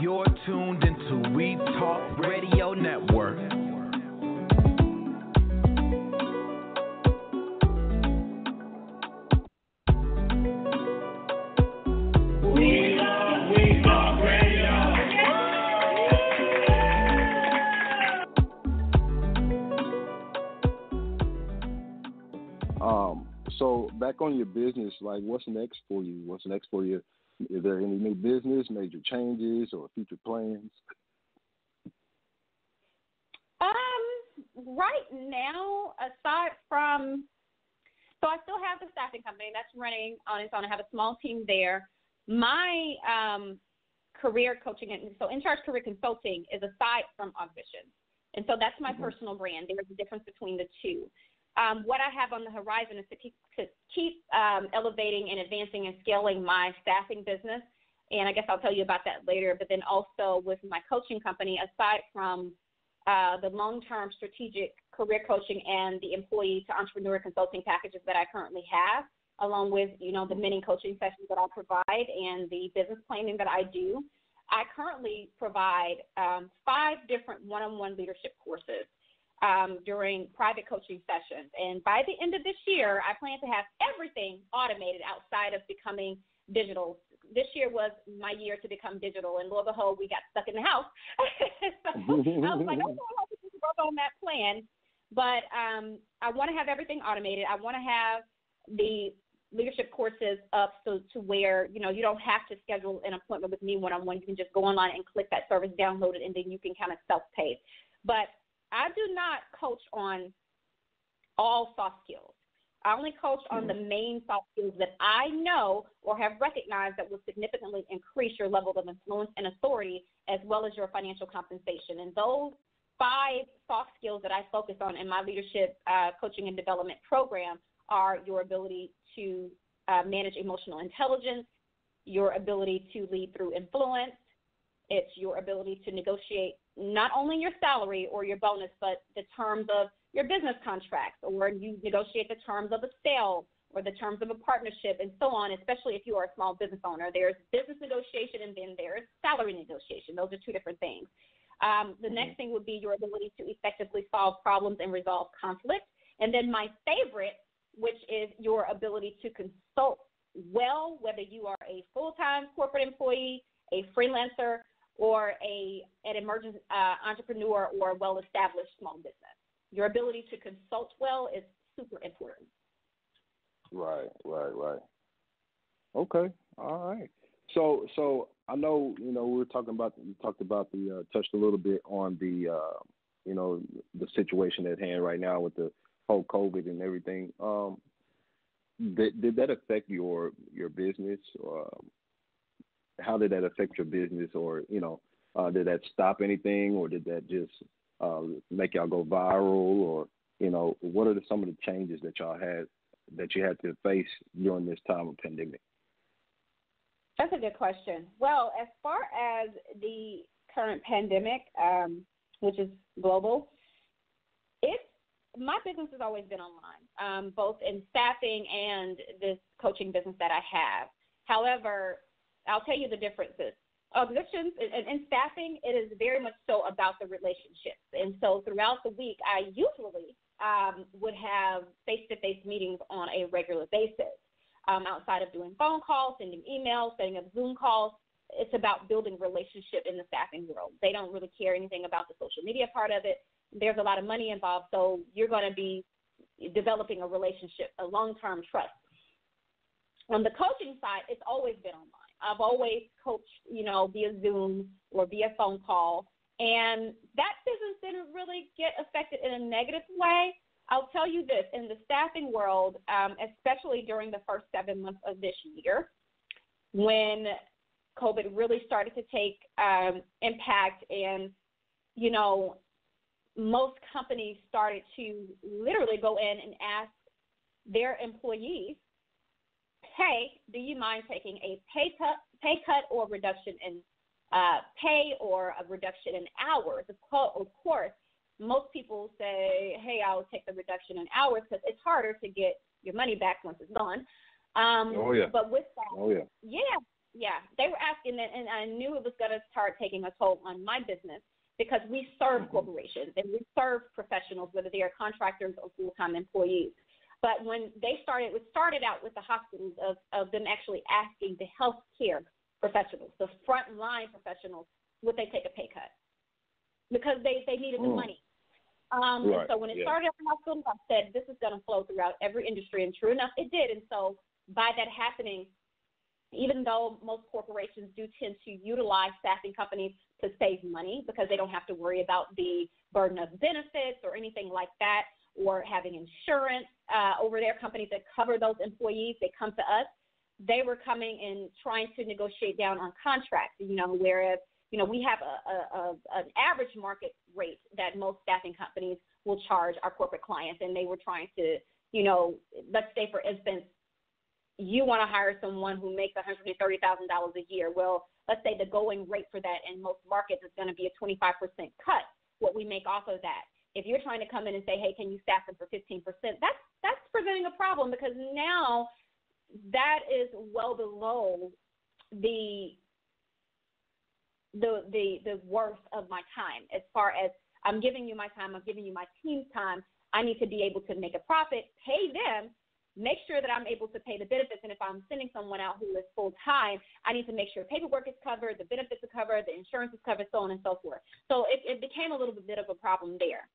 You're tuned into We Talk Radio Network. So back on your business, like what's next for you? What's next for you? Is there any new business, major changes, or future plans? Right now, aside from, so I still have the staffing company that's running on its own. I have a small team there. My career coaching, so In Charge Career Consulting is aside from Audition. And so that's my personal brand. There's a difference between the two. What I have on the horizon is to keep elevating and advancing and scaling my staffing business. And I guess I'll tell you about that later. But then also with my coaching company, aside from the long-term strategic career coaching and the employee to entrepreneur consulting packages that I currently have, along with, the many coaching sessions that I provide and the business planning that I do, I currently provide 5 different one-on-one leadership courses during private coaching sessions. And by the end of this year, I plan to have everything automated outside of becoming digital. This year was my year to become digital, and lo and behold, we got stuck in the house. So I was like, okay, I'll have to work on that plan. But I want to have everything automated. I want to have the leadership courses up so to where, you don't have to schedule an appointment with me one-on-one. You can just go online and click that service, download it, and then you can kind of self-pay. But I do not coach on all soft skills. I only coach on the main soft skills that I know or have recognized that will significantly increase your level of influence and authority as well as your financial compensation. And those 5 soft skills that I focus on in my leadership coaching and development program are your ability to manage emotional intelligence, your ability to lead through influence, it's your ability to negotiate not only your salary or your bonus, but the terms of your business contracts, or you negotiate the terms of a sale or the terms of a partnership and so on, especially if you are a small business owner. There's business negotiation and then there's salary negotiation. Those are 2 different things. The next thing would be your ability to effectively solve problems and resolve conflict. And then my favorite, which is your ability to consult well, whether you are a full-time corporate employee, a freelancer, or an emerging entrepreneur or a well-established small business. Your ability to consult well is super important. Right. Okay, all right. So I know, we were talking about, you talked about touched a little bit on the situation at hand right now with the whole COVID and everything. Did that affect your business? How did that affect your business, or did that stop anything, or did that just make y'all go viral, or what are some of the changes that you had to face during this time of pandemic? That's a good question. Well, as far as the current pandemic, which is global, my business has always been online, both in staffing and this coaching business that I have. However, I'll tell you the differences. Auditions and staffing, it is very much so about the relationships. And so throughout the week, I usually would have face-to-face meetings on a regular basis. Outside of doing phone calls, sending emails, setting up Zoom calls, it's about building relationship in the staffing world. They don't really care anything about the social media part of it. There's a lot of money involved, so you're going to be developing a relationship, a long-term trust. On the coaching side, it's always been online. I've always coached, via Zoom or via phone call, and that business didn't really get affected in a negative way. I'll tell you this, in the staffing world, especially during the first 7 months of this year, when COVID really started to take impact and, most companies started to literally go in and ask their employees, hey, do you mind taking a pay cut or reduction in pay or a reduction in hours? Of course, most people say, hey, I'll take the reduction in hours because it's harder to get your money back once it's gone. Oh, yeah. But with that, Yeah, they were asking that, and I knew it was going to start taking a toll on my business because we serve corporations and we serve professionals, whether they are contractors or full-time employees. But when they started, it started out with the hospitals of them actually asking the healthcare professionals, the frontline professionals, would they take a pay cut because they needed the money. Right. And so when it started at the hospitals, I said this is going to flow throughout every industry, and true enough, it did. And so by that happening, even though most corporations do tend to utilize staffing companies to save money because they don't have to worry about the burden of benefits or anything like that, or having insurance over their companies that cover those employees, they come to us. They were coming and trying to negotiate down on contracts, whereas, we have an average market rate that most staffing companies will charge our corporate clients, and they were trying to, let's say, for instance, you want to hire someone who makes $130,000 a year. Well, let's say the going rate for that in most markets is going to be a 25% cut, what we make off of that. If you're trying to come in and say, hey, can you staff them for 15%, that's presenting a problem because now that is well below the worth of my time. As far as I'm giving you my time, I'm giving you my team's time, I need to be able to make a profit, pay them, make sure that I'm able to pay the benefits. And if I'm sending someone out who is full-time, I need to make sure paperwork is covered, the benefits are covered, the insurance is covered, so on and so forth. So it became a little bit of a problem there.